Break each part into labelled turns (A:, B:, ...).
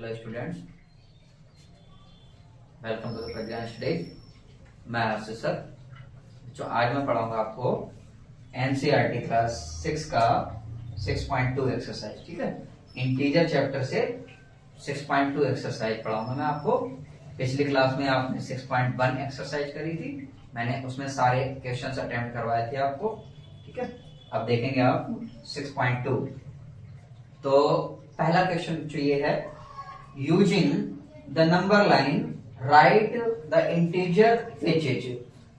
A: Hello students, welcome to the Pragyan study. मैं Harshit sir. जो आज मैं पढ़ाऊंगा आपको एनसीईआरटी क्लास 6 का 6.2 एक्सरसाइज। ठीक है, इंटीजर चैप्टर से 6.2 एक्सरसाइज पढ़ाऊंगा मैं आपको। पिछली क्लास में आपने 6.1 एक्सरसाइज करी थी, मैंने उसमें सारे क्वेश्चंस अटेम्प्ट करवाए थे आपको। ठीक है, अब देखेंगे आप 6.2। तो पहला क्वेश्चन जो ये है, using the number line right the integer which is.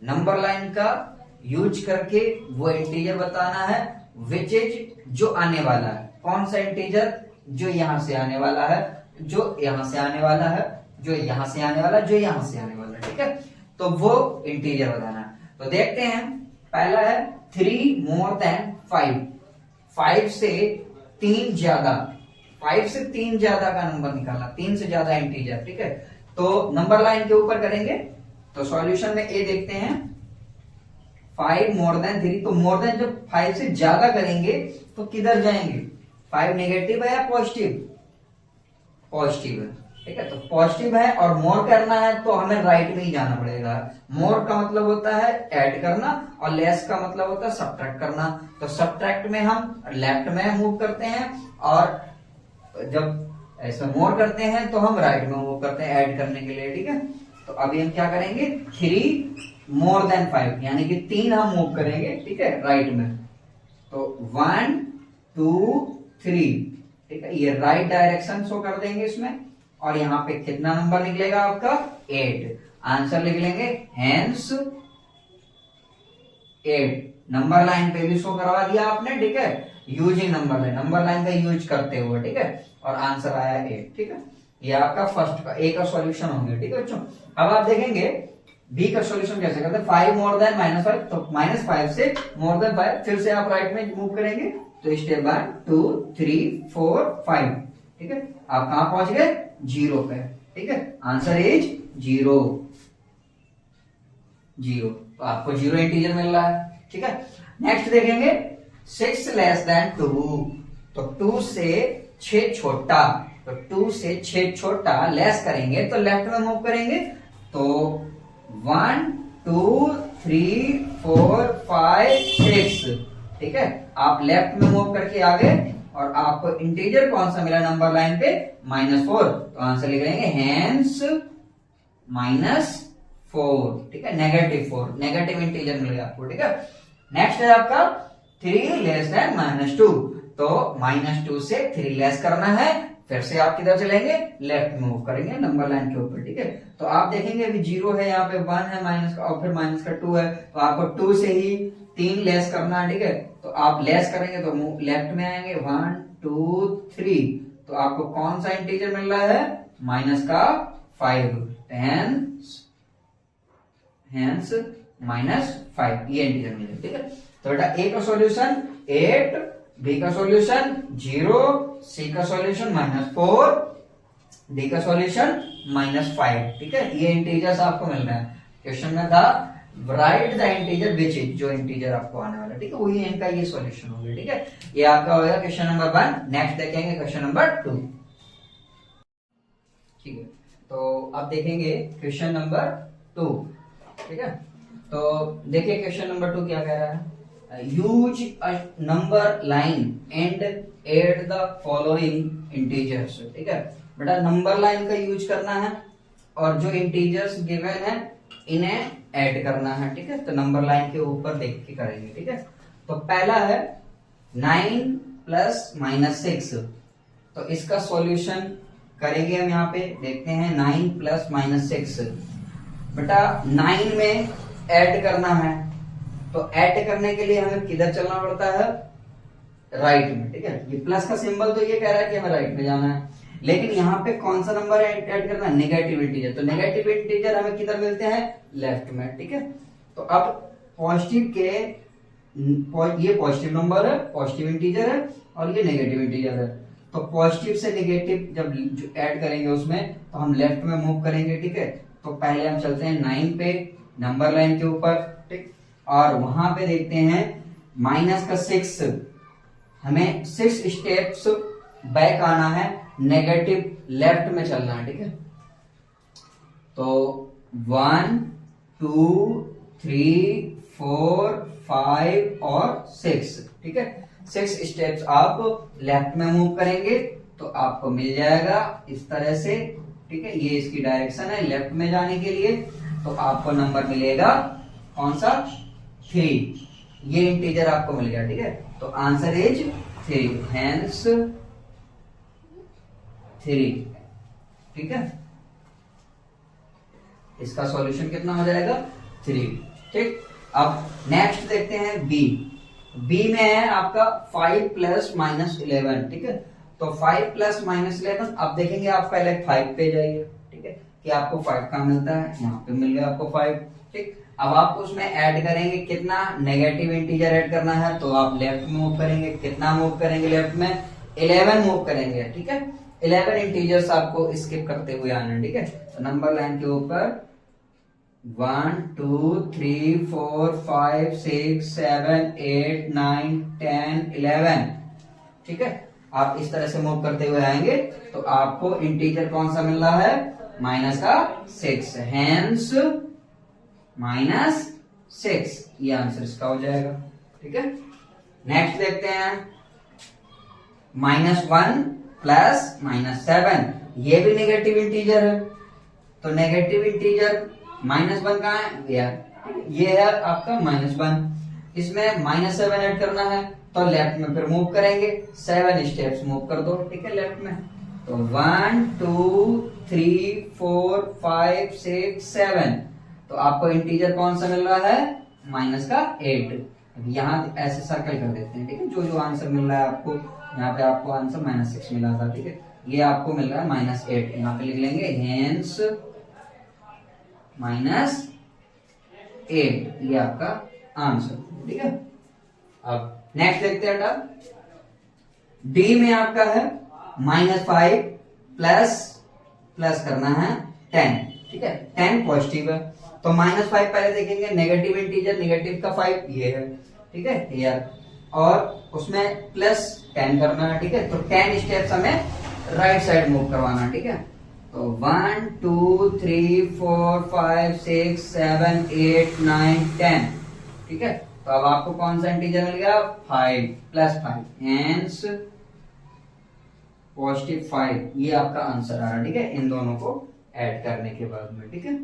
A: Number line का यूज करके वो इंटीजर बताना है विच इज, जो आने वाला है। कौन सा इंटीजर? जो यहां से आने वाला है, जो यहां से आने वाला है, जो यहां से आने वाला है, जो यहां से आने वाला है। ठीक है, तो वो इंटीजर बताना है। तो देखते हैं, पहला है 3 मोर देन 5। 5 से 3 ज्यादा, 5 से 3 ज्यादा का नंबर निकालना, 3 से ज्यादा इंटीजर। ठीक है, तो नंबर लाइन के ऊपर करेंगे। तो सॉल्यूशन में ए देखते हैं, 5 मोर देन 3। तो मोर देन जब 5 से ज्यादा करेंगे तो किधर जाएंगे? 5 नेगेटिव है या पॉजिटिव? पॉजिटिव है। ठीक है, तो पॉजिटिव है और मोर करना है तो हमें राइट में ही जाना पड़ेगा। मोर का मतलब होता है ऐड करना और लेस का मतलब होता है सब्ट्रैक्ट करना। तो सब्ट्रैक्ट में हम लेफ्ट में मूव करते हैं और जब ऐसा मोर करते हैं तो हम राइट में मूव करते हैं ऐड करने के लिए। ठीक है, तो अभी हम क्या करेंगे, 3 मोर देन 5 यानी कि 3 हम मूव करेंगे। ठीक है, राइट में। तो 1 2 3। ठीक है, ये राइट डायरेक्शन शो कर देंगे इसमें। और यहाँ पे कितना नंबर निकलेगा आपका? 8। आंसर लिख लेंगे हेंस 8। नंबर लाइन पे भी शो करवा दिया आपने। ठीक है, यूजिंग नंबर लाइन का यूज करते हुए। ठीक है, और आंसर आया 8। ठीक है, ये आपका फर्स्ट का ए का सॉल्यूशन होंगे। ठीक है बच्चों, अब आप देखेंगे बी का सॉल्यूशन कैसे करते हैं। 5 मोर देन -5, तो -5 से मोर देन 5, फिर से आप राइट में मूव करेंगे। तो स्टेप 1 2 3 4 5। ठीक है, आप कहां पहुंच गए? 0 पे। ठीक है, आंसर इज 0। तो आपको 0 इंटीजर मिल रहा है। ठीक है, नेक्स्ट देखेंगे 6 लेस देन 2। तो 2 से 6 छोटा, तो 2 से 6 छोटा लेस करेंगे तो लेफ्ट में मूव करेंगे। तो 1 2 3 4 5 6। ठीक है, आप लेफ्ट में मूव करके आ गए और आपको इंटीजर कौन सा मिला नंबर लाइन पे? -4। तो आंसर लिख लेंगे हेंस -4। ठीक है, -4, नेगेटिव इंटीजर मिल गया आपको। ठीक है, नेक्स्ट है आपका 3 लेस देन -2। तो -2 से 3 लेस करना है, फिर से आप किधर चलेंगे? लेफ्ट मूव करेंगे नंबर लाइन के ऊपर। ठीक है, तो आप देखेंगे अभी 0 है, यहाँ पे 1 है माइनस का और फिर माइनस का 2 है। तो आपको 2 से ही 3 लेस करना है। ठीक है, तो आप लेस करेंगे तो लेफ्ट में आएंगे 1 2 3। तो आपको कौन सा इंटीजर मिल रहा है? माइनस का 5। हेंस -5 ये इंटीजर मिलेगा। ठीक है, तो बेटा ए का सॉल्यूशन 8, बी का सॉल्यूशन 0, सी का सॉल्यूशन -4, डी का सॉल्यूशन -5। ठीक है, ये इंटीजर्स आपको मिल रहे हैं। क्वेश्चन में था right the integer which is, जो इंटीजर आपको आने वाला। ठीक है, वही इनका ये सॉल्यूशन होगा। ठीक है, ये आपका होगा क्वेश्चन नंबर 1। नेक्स्ट देखेंगे क्वेश्चन नंबर 2। ठीक है, तो अब देखेंगे क्वेश्चन नंबर 2। ठीक है, तो देखिए क्वेश्चन नंबर 2 क्या कह रहा है। Use a number line and add the following integers. ठीक है बेटा, नंबर लाइन का यूज करना है और जो इंटीजर्स गिवन है इन्हें ऐड करना है। ठीक है, तो नंबर लाइन के ऊपर देख के करेंगे। ठीक है, तो पहला है 9 प्लस -6। तो इसका सॉल्यूशन करेंगे हम। यहाँ पे देखते हैं 9 प्लस -6। बेटा 9 में ऐड करना है, तो ऐड करने के लिए हमें किधर चलना पड़ता है? राइट में। ठीक है, ये प्लस का सिंबल तो ये कह रहा है कि हमें राइट में जाना है, लेकिन यहाँ पे कौन सा नंबर ऐड करना है? Negative integer. तो नेगेटिव इंटीजर हमें किधर मिलते हैं? लेफ्ट में। ठीक है, तो अब पॉजिटिव के, ये पॉजिटिव नंबर है, पॉजिटिव इंटीजर है और ये नेगेटिव इंटीजर है। तो पॉजिटिव से नेगेटिव जब ऐड करेंगे उसमें तो हम लेफ्ट में मूव करेंगे। ठीक है, तो पहले हम चलते हैं 9 पे नंबर लाइन के ऊपर। ठीक, और वहां पे देखते हैं -6। हमें 6 स्टेप्स बैक आना है नेगेटिव लेफ्ट में चलना है, ठीक है। तो 1 2 3 4 5 और 6, ठीक है। 6 स्टेप्स आप लेफ्ट में मूव करेंगे तो आपको मिल जाएगा इस तरह से, ठीक है। ये इसकी डायरेक्शन है लेफ्ट में जाने के लिए। तो आपको नंबर मिलेगा कौन सा, 3। ये इंटीजर आपको मिल गया, ठीक है। तो आंसर इज 3, हेंस 3, ठीक है। इसका सॉल्यूशन कितना हो जाएगा, 3, ठीक। अब नेक्स्ट देखते हैं बी। बी में है आपका 5 प्लस माइनस 11, ठीक है। तो 5 प्लस माइनस 11, अब देखेंगे आप पहले 5 पे जाइए, ठीक है, कि आपको 5 का मिलता है, यहाँ पे मिल गया आपको 5, ठीक। अब आप उसमें ऐड करेंगे कितना, नेगेटिव इंटीजर ऐड करना है तो आप लेफ्ट में मूव करेंगे। कितना मूव करेंगे लेफ्ट में, 11 मूव करेंगे, ठीक है। 11 इंटीजर्स आपको स्किप करते हुए आना है, ठीक है। तो नंबर लाइन के ऊपर 1 2 3 4 5 6 7 8 9 10 11, ठीक है। आप इस तरह से मूव करते हुए आएंगे तो आपको इंटीजर कौन सा मिल रहा है, माइनस का 6, हेंस -6। ये आंसर इसका हो जाएगा, ठीक है। नेक्स्ट देखते हैं -1 प्लस -7, ये भी नेगेटिव इंटीजर है। तो नेगेटिव इंटीजर -1 कहाँ है, ये है आपका -1। इसमें -7 ऐड करना है तो लेफ्ट में फिर मूव करेंगे, 7 स्टेप्स मूव कर दो, ठीक है, लेफ्ट में। तो 1 2 3 4 5 6 7, तो आपको इंटीजर कौन सा मिल रहा है, माइनस का 8। यहाँ ऐसे सर्कल कर देते हैं, ठीक है। जो जो आंसर मिल रहा है आपको, यहाँ पे आपको आंसर -6 मिला था, ठीक है। ये आपको मिल रहा है -8, यहाँ पे लिख लेंगे हेंस -8, ये आपका आंसर, ठीक है। अब नेक्स्ट देखते हैं बेटा, डी में आपका है -5 प्लस करना है 10, ठीक है। 10 पॉजिटिव है तो -5 पहले देखेंगे, नेगेटिव इंटीजर, नेगेटिव का 5 ये है, ठीक है, हियर। और उसमें +10 करना है, ठीक है। तो 10 स्टेप्स हमें राइट साइड मूव करवाना है, ठीक है। तो 1 2 3 4 5 6 7 8 9 10, ठीक है। तो अब आपको कौन सा इंटीजर मिल गया, 5 +5, हेंस +5। ये आपका आंसर आ रहा है, ठीक है, इन दोनों को ऐड करने के बाद में, ठीक है।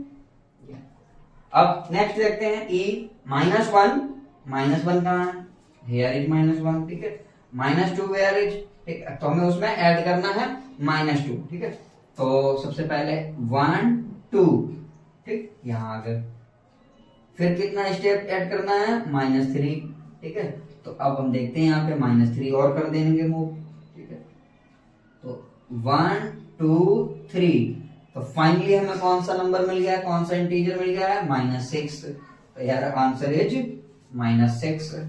A: अब नेक्स्ट देखते हैं ई, -1 कहाँ है, हियर इज -1, ठीक है। -2 वेयर इज, ठीक है। तो हमें उसमें ऐड करना है -2, ठीक है। तो सबसे पहले 1 2, ठीक, यहां आ गए। फिर कितना स्टेप ऐड करना है, -3, ठीक है। तो अब हम देखते हैं यहाँ पे -3 और कर देंगे मूव, ठीक है। तो 1 2 3, तो फाइनली हमें कौन सा नंबर मिल गया है, कौन सा इंटीजर मिल गया है, -6। तो यार आंसर इज -6।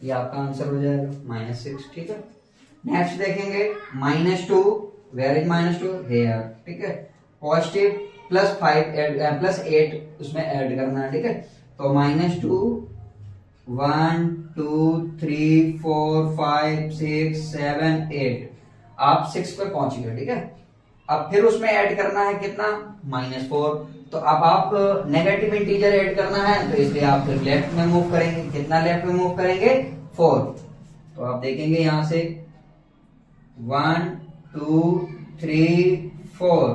A: ये आपका आंसर हो जाएगा -6, ठीक है। नेक्स्ट देखेंगे -2, वेयर इज -2, हेयर, ठीक है। पॉजिटिव +8 उसमें ऐड करना है, ठीक है। तो -2 1 2 3 4 5 6 7 8, आप 6 पर पहुंच गए, ठीक है। अब फिर उसमें ऐड करना है कितना, -4। तो अब आप नेगेटिव इंटीजर ऐड करना है तो इसलिए आप फिर लेफ्ट में मूव करेंगे। कितना लेफ्ट में मूव करेंगे, 4। तो आप देखेंगे यहां से 1 2 3 4,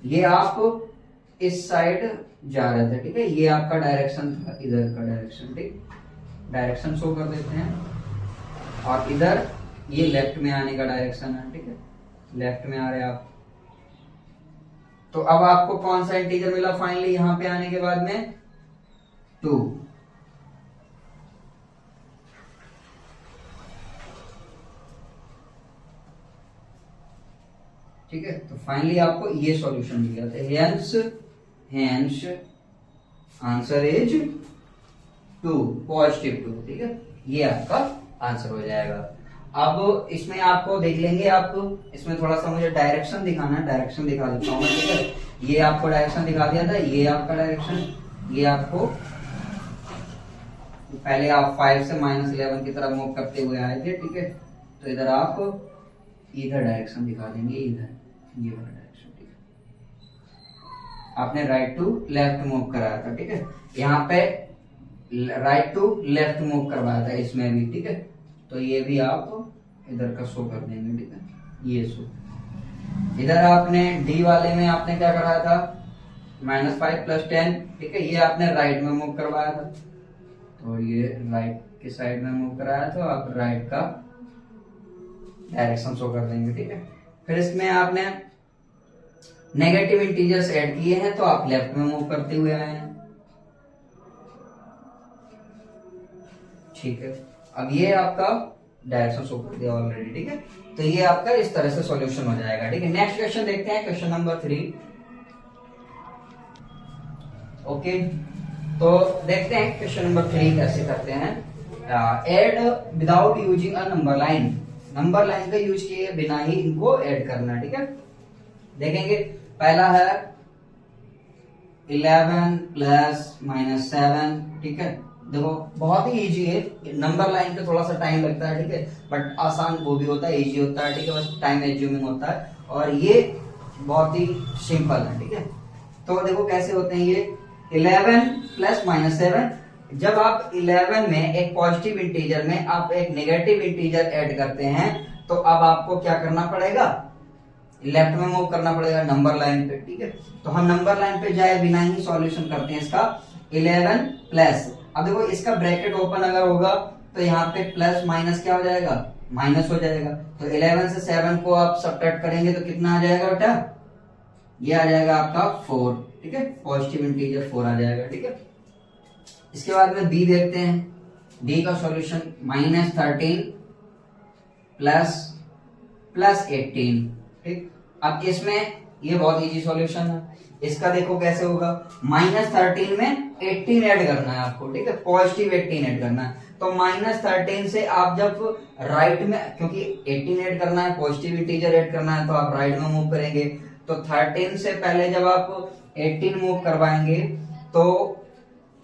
A: ये आप इस साइड जा रहे थे, ठीक है। ये आपका डायरेक्शन था, इधर का डायरेक्शन, ठीक, डायरेक्शन शो कर देते हैं। और इधर ये लेफ्ट में आने का डायरेक्शन है, ठीक है, लेफ्ट में आ रहे हैं आप। तो अब आपको कौन सा इंटीजर मिला फाइनली यहां पे आने के बाद में, 2, ठीक है। तो फाइनली आपको ये सॉल्यूशन मिल गया था, हेंस आंसर इज 2, +2, ठीक है। ये आपका आंसर हो जाएगा। अब इसमें आपको देख लेंगे, आपको इसमें थोड़ा सा मुझे डायरेक्शन दिखाना है, डायरेक्शन दिखा देता हूँ, ठीक है। ये आपको डायरेक्शन दिखा दिया था, ये आपका डायरेक्शन, ये आपको तो पहले आप 5 से -11 की तरफ मूव करते हुए आए थे, ठीक है। तो इधर आप इधर डायरेक्शन दिखा देंगे, इधर ये वाला डायरेक्शन, ठीक है। आपने राइट टू लेफ्ट मूव कराया था, ठीक है। यहाँ पे राइट टू लेफ्ट मूव करवाया था इसमें भी, ठीक है। तो ये भी आप इधर का शो कर देंगे, ठीक है। ये शो इधर आपने डी वाले में आपने क्या कराया था, -5 + 10, ठीक है। ये आपने राइट में मूव करवाया था, तो ये राइट की साइड में मूव कराया तो आप राइट का डायरेक्शन शो कर देंगे, ठीक है। फिर इसमें आपने नेगेटिव इंटीजर्स ऐड किए हैं तो आप लेफ्ट में मूव करते हुए आए हैं, ठीक है। अब ये आपका डायरेक्शन शो कर दिया ऑलरेडी, ठीक है। तो ये आपका इस तरह से सॉल्यूशन हो जाएगा, ठीक है। नेक्स्ट क्वेश्चन देखते हैं, क्वेश्चन नंबर 3। ओके, तो देखते हैं क्वेश्चन नंबर 3 कैसे करते हैं। Add without using a number line, number line का यूज किए बिना ही इनको ऐड करना, ठीक है। देखेंगे, पहला है 11 + -7, ठीक है। देखो बहुत ही इजी है, नंबर लाइन पे थोड़ा सा टाइम लगता है, ठीक है, बट आसान वो भी होता है, इजी होता है, ठीक है। बस टाइम एज्यूमिंग होता है, और ये बहुत ही सिंपल है, ठीक है। तो देखो कैसे होते हैं ये 11 + -7। जब आप 11 में एक पॉजिटिव इंटीजर में आप एक नेगेटिव इंटीजर ऐड करते हैं, तो अब आपको क्या करना पड़ेगा, लेफ्ट में मूव करना पड़ेगा नंबर लाइन पे, ठीक है। तो हम नंबर लाइन पे जाए बिना ही सॉल्यूशन करते हैं इसका। 11 प्लस, अब देखो इसका ब्रैकेट ओपन अगर होगा तो यहाँ पे प्लस माइनस क्या हो जाएगा, माइनस हो जाएगा। तो 11 से 7 को आप सब्ट्रैक्ट करेंगे तो कितना आ जाएगा बेटा, ये आ जाएगा आपका 4, ठीक है। पॉजिटिव इंटीजर 4 आ जाएगा, ठीक है। इसके बाद में बी देखते हैं, बी का सॉल्यूशन -13 प्लस 18, ठीक। अब इसमें ये बहुत इजी सॉल्यूशन है, इसका देखो कैसे होगा, -13 में 18 ऐड करना है आपको, ठीक है, पॉजिटिव 18 ऐड करना है। तो -13 से आप जब राइट में, क्योंकि 18 ऐड करना है, पॉजिटिव इंटीजर ऐड करना है, तो आप राइट में मूव करेंगे। तो 13 से पहले जब आप 18 मूव करवाएंगे तो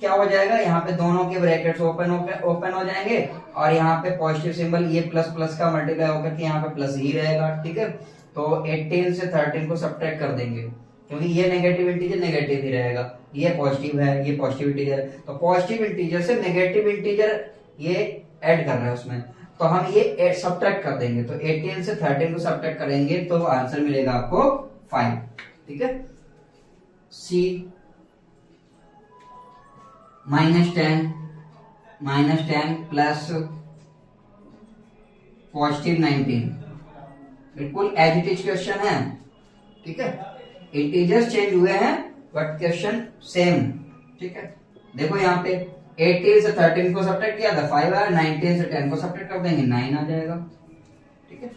A: क्या हो जाएगा, यहाँ पे दोनों के ब्रैकेट्स ओपन हो जाएंगे, और यहाँ पे पॉजिटिव सिंबल ये प्लस प्लस का मल्टीप्लाई होकर के यहाँ पे प्लस ही रहेगा, ठीक है। तो 18 से 13 को सब्ट्रैक्ट कर देंगे, क्योंकि ये नेगेटिव इंटीजर नेगेटिव ही रहेगा, ये पॉजिटिव है, ये पॉजिटिव इंटीजर है। तो पॉजिटिव इंटीजर से नेगेटिव इंटीजर ये ऐड कर रहा है उसमें, तो हम ये सब्ट्रैक्ट कर देंगे। तो 18 से 13 को सब्ट्रैक्ट करेंगे तो आंसर मिलेगा आपको 5, ठीक है। सी -10 प्लस पॉजिटिव 19, बिल्कुल एज इट इज क्वेश्चन है, ठीक है। इंटीजर्स चेंज हुए हैं बट क्वेश्चन सेम, ठीक है। देखो यहाँ पे 18 से 13 को सब्ट्रैक्ट किया था 5 आया, 19 से 10 को सब्ट्रैक्ट कर देंगे 9 आ जाएगा, ठीक है।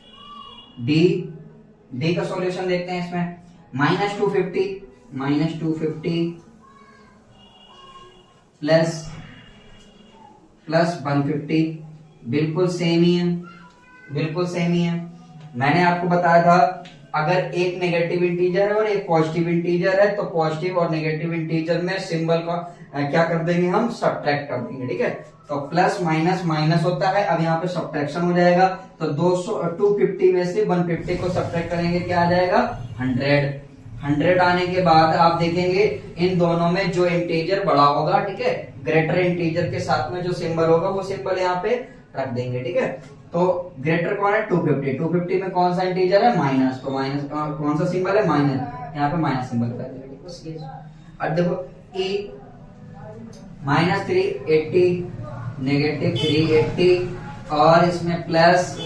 A: डी का सॉल्यूशन देखते हैं इसमें, -250 प्लस 150, बिल्कुल सेम ही है, बिल्कुल सेम ही है। मैंने आपको बताया था अगर एक नेगेटिव इंटीजर है और एक पॉजिटिव इंटीजर है, तो पॉजिटिव और नेगेटिव इंटीजर में सिंबल का क्या कर देंगे, हम सब्ट्रैक्ट कर देंगे, ठीक है। तो प्लस माइनस माइनस होता है, अब यहाँ पे सब्ट्रैक्शन हो जाएगा। तो 250 में से 150 को सब्ट्रैक्ट करेंगे, क्या आ जाएगा, 100 आने के बाद आप देखेंगे इन दोनों में जो इंटीजर बड़ा होगा, ठीक है, ग्रेटर इंटीजर के साथ में जो सिंबल होगा वो सिंबल यहाँ पे रख देंगे, ठीक है। तो ग्रेटर कौन है, 250 में कौन सा इंटीजर है, माइनस, तो माइनस कौन सा सिंबल है, माइनस, यहाँ पे माइनस सिंबल कर देंगे। अब देखो e -380 -380 और इसमें प्लस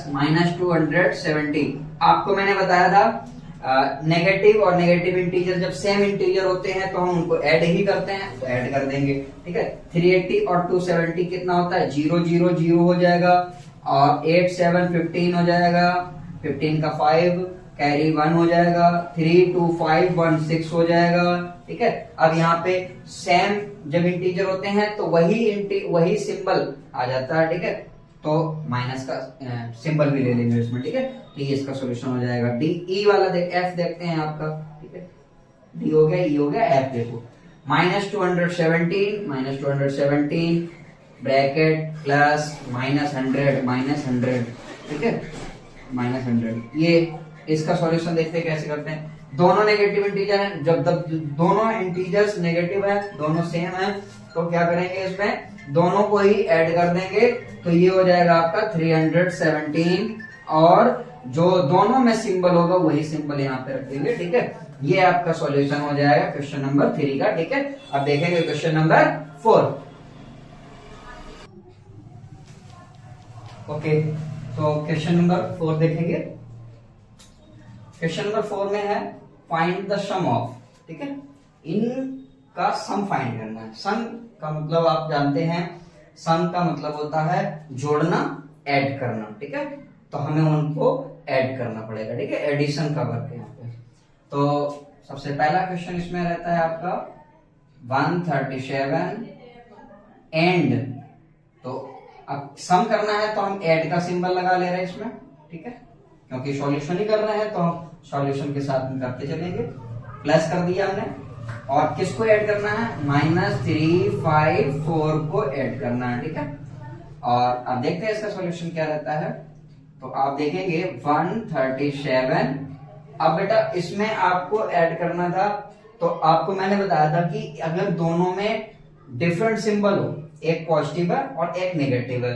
A: -270। आपको मैंने बताया था नेगेटिव और नेगेटिव इंटीजर जब सेम इंटीजर होते हैं तो हम उनको ऐड ही करते हैं, तो ऐड कर देंगे, ठीक है। 380 और 270 कितना होता है, 0 0 0 हो जाएगा, और 8 7 15 हो जाएगा, 15 का 5 कैरी 1 हो जाएगा, 3 2 5 1 6 हो जाएगा, ठीक है। अब यहाँ पे सेम जब इंटीजर होते हैं तो वही सिंबल आ जाता है, ठीक है। तो माइनस का सिंबल भी ले लेंगे इसमें, ठीक है। तो ये इसका सॉल्यूशन हो जाएगा। डी ई वाला एफ देखते हैं आपका, ठीक है। डी हो गया, ई हो गया, एफ देखो। -217 ब्रैकेट प्लस -100 ठीक है, -100। ये इसका सॉल्यूशन देखते हैं कैसे करते हैं। दोनों नेगेटिव इंटीजर हैं, जब दोनों इंटीजर्स नेगेटिव है, दोनों सेम है, तो क्या करेंगे, इसमें दोनों को ही ऐड कर देंगे, तो ये हो जाएगा आपका 317, और जो दोनों में सिंबल होगा वही सिंबल यहाँ पे रख देंगे। ठीक है, ये आपका सॉल्यूशन हो जाएगा क्वेश्चन नंबर 3 का। ठीक है, अब देखेंगे क्वेश्चन नंबर 4। ओके, तो क्वेश्चन नंबर 4 देखेंगे। क्वेश्चन नंबर 4 में है फाइंड द सम ऑफ, ठीक है, इनका सम फाइंड करना है। सम का मतलब आप जानते हैं, सम का मतलब होता है जोड़ना, ऐड करना। ठीक है, तो हमें उनको ऐड करना पड़ेगा। ठीक है, एडिशन का वर्क है यहाँ पे। तो सबसे पहला क्वेश्चन इसमें रहता है आपका 137 एंड, तो अब सम करना है तो हम ऐड का सिंबल लगा ले रहे हैं इसमें। ठीक है, क्योंकि सॉल्यूशन ही कर रहे हैं तो हम सॉल्यूशन के साथ में करते चलेंगे। प्लस कर दिया हमने, और किसको ऐड करना है, -354 को ऐड करना है। ठीक है, और अब देखते हैं इसका सॉल्यूशन क्या रहता है। तो आप देखेंगे 137। अब बेटा इसमें आपको ऐड करना था, तो आपको मैंने बताया था कि अगर दोनों में डिफरेंट सिंबल हो, एक पॉजिटिव है और एक नेगेटिव है,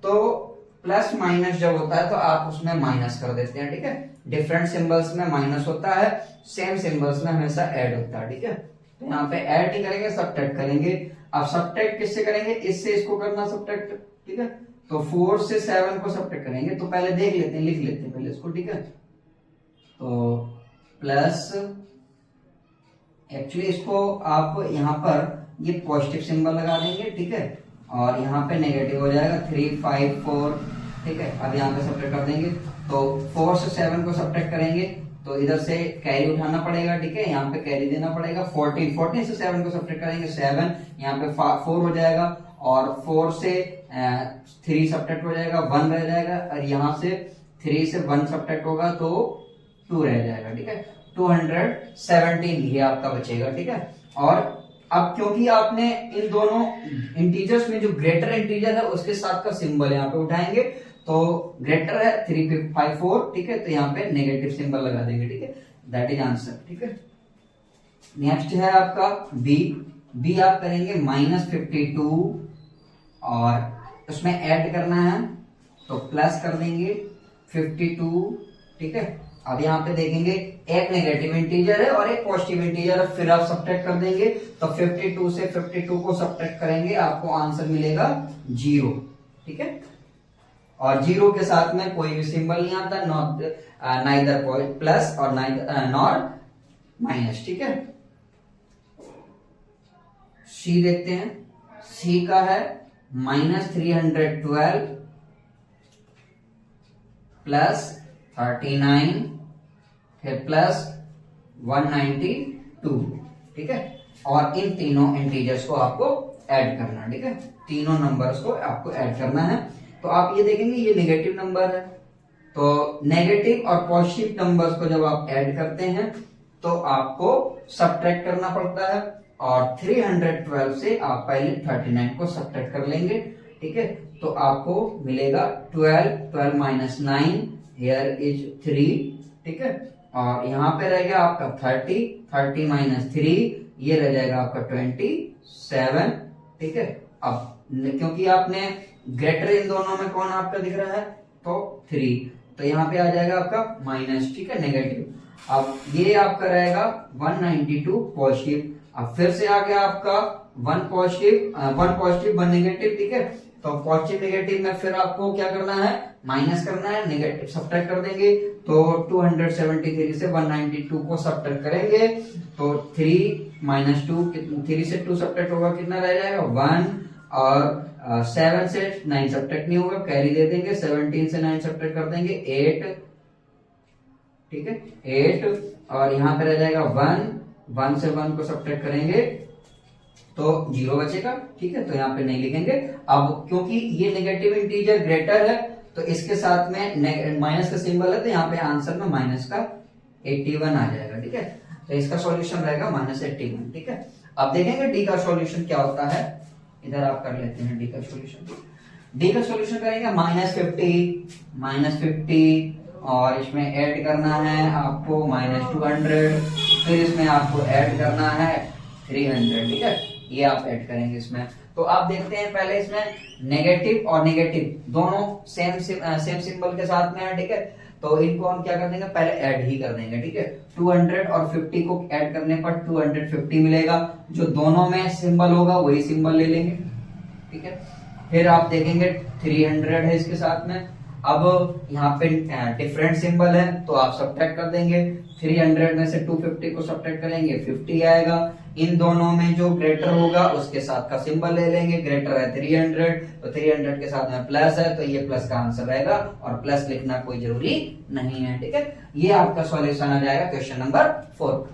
A: तो प्लस माइनस जब होता है तो आप उसमें माइनस कर देते हैं। ठीक है, डिफरेंट सिंबल्स में माइनस होता है, सेम सिंबल्स में हमेशा ऐड होता है। ठीक है, तो यहाँ पे ऐड नहीं करेंगे, सब्ट्रैक्ट करेंगे। अब सब्ट्रैक्ट किससे करेंगे, इससे इसको करना सब्ट्रैक्ट। ठीक है, तो 4 से 7 को सब्ट्रैक्ट करेंगे, तो पहले देख लेते हैं, लिख लेते हैं पहले इसको। ठीक है, तो प्लस, एक्चुअली इसको आप यहाँ पर ये पॉजिटिव सिंबल लगा देंगे। ठीक है, और यहाँ पे नेगेटिव हो जाएगा 354। ठीक है, अब यहाँ पे सब्ट्रैक्ट कर देंगे, तो 4 से 7 को सब्ट्रैक्ट करेंगे, तो इधर से कैरी उठाना पड़ेगा। ठीक है, यहाँ पे कैरी देना पड़ेगा। 14 से 7 को सब्ट्रैक्ट करेंगे, 7 यहाँ पे 4 हो जाएगा, और 4 से 3 सब्ट्रैक्ट हो जाएगा, 1 रह जाएगा, और यहाँ से 3 से 1 सब्ट्रैक्ट होगा तो 2 रह जाएगा। ठीक है, 217 ये आपका बचेगा। ठीक है, और अब क्योंकि आपने इन दोनों इंटीजर्स में जो ग्रेटर इंटीजर है उसके साथ का सिंबल यहाँ पे उठाएंगे, तो ग्रेटर है 354। ठीक है, तो यहाँ पे नेगेटिव सिंबल लगा देंगे। ठीक है, दैट इज आंसर। ठीक है, नेक्स्ट है आपका बी आप करेंगे -52, और उसमें ऐड करना है तो प्लस कर देंगे 52। ठीक है, अब यहाँ पे देखेंगे एक नेगेटिव इंटीजर है और एक पॉजिटिव इंटीजर है, फिर आप सब्ट्रैक्ट कर देंगे, तो 52 से 52 को सब्ट्रैक्ट करेंगे, आपको आंसर मिलेगा 0। ठीक है, और 0 के साथ में कोई भी सिंबल नहीं आता, नाइदर प्लस और नॉर माइनस। ठीक है, सी देखते हैं। सी का है -312 प्लस 39 फिर प्लस 192। ठीक है, और इन तीनों इंटीजर्स को आपको ऐड करना है। ठीक है, तीनों नंबर्स को आपको ऐड करना है। तो आप ये देखेंगे ये नेगेटिव नंबर है, तो नेगेटिव और पॉजिटिव नंबर्स को जब आप ऐड करते हैं तो आपको सब्ट्रैक्ट करना पड़ता है, और 312 से आप पहले 39 को सब्ट्रैक्ट कर लेंगे। ठीक है, तो आपको मिलेगा 12 माइनस 9, हियर इज 3। ठीक है, और यहाँ पे रह गया आपका 30 माइनस 3, ये रह जाएगा आपका 27। ठीक है, अब क्योंकि आपने ग्रेटर इन दोनों में कौन आपका दिख रहा है, तो 3, तो यहाँ पे आ जाएगा आपका माइनस। ठीक है, नेगेटिव। अब ये आपका रहेगा 192 पॉजिटिव। अब फिर से आ गया आपका 1 पॉजिटिव 1 नेगेटिव। ठीक है, तो पॉजिटिव नेगेटिव में फिर आपको क्या करना है, माइनस करना है, नेगेटिव सब्ट्रैक्ट कर देंगे, तो 273 से 192 को सब्ट्रैक्ट करेंगे, तो 3 माइनस 2, 3 से 2 सब्ट्रैक्ट होगा, कितना रह जाएगा 1, और 7 से 9 सब्ट्रैक्ट नहीं होगा, कैरी दे देंगे, 17 से 9 सब्ट्रैक्ट कर देंगे 8। ठीक है, 8, और यहाँ पे रह जाएगा 1 से 1 को सब्ट्रैक्ट करेंगे तो 0 बचेगा। ठीक है, तो यहाँ पे नहीं लिखेंगे। अब क्योंकि ये नेगेटिव इंटीजर ग्रेटर है, तो इसके साथ में माइनस का सिंबल है, तो यहाँ पे आंसर में माइनस का 81 आ जाएगा। ठीक है, तो इसका सॉल्यूशन रहेगा -81। ठीक है, अब देखेंगे डी का सॉल्यूशन क्या होता है। इधर आप कर लेते हैं डी का सॉल्यूशन। डी का सॉल्यूशन करेंगे -50 और इसमें ऐड करना है आपको -200, फिर इसमें आपको ऐड करना है 300, ठीक है, ये आप ऐड करेंगे इसमें। तो आप देखते हैं पहले इसमें नेगेटिव और नेगेटिव दोनों सेम सिंबल के साथ में है, ठीक है, तो इनको हम क्या कर देंगे, पहले ऐड ही कर देंगे, ठीक है। 200 और 50 को ऐड करने पर 250 मिलेगा, जो दोनों में सिंबल होगा वही सिंबल ले लेंगे, ठीक है। फिर आप देखेंगे 300 है इसके साथ में। अब यहाँ पे डिफरेंट सिंबल है तो आप सब्ट्रैक्ट कर देंगे, 300 में से 250 को सब्ट्रैक्ट करेंगे, 50 आएगा। इन दोनों में जो ग्रेटर होगा उसके साथ का सिंबल ले लेंगे, ग्रेटर है 300 तो 300 के साथ में प्लस है तो ये प्लस का आंसर रहेगा, और प्लस लिखना कोई जरूरी नहीं है, ठीक है। ये आपका सॉल्यूशन आ जाएगा क्वेश्चन नंबर 4।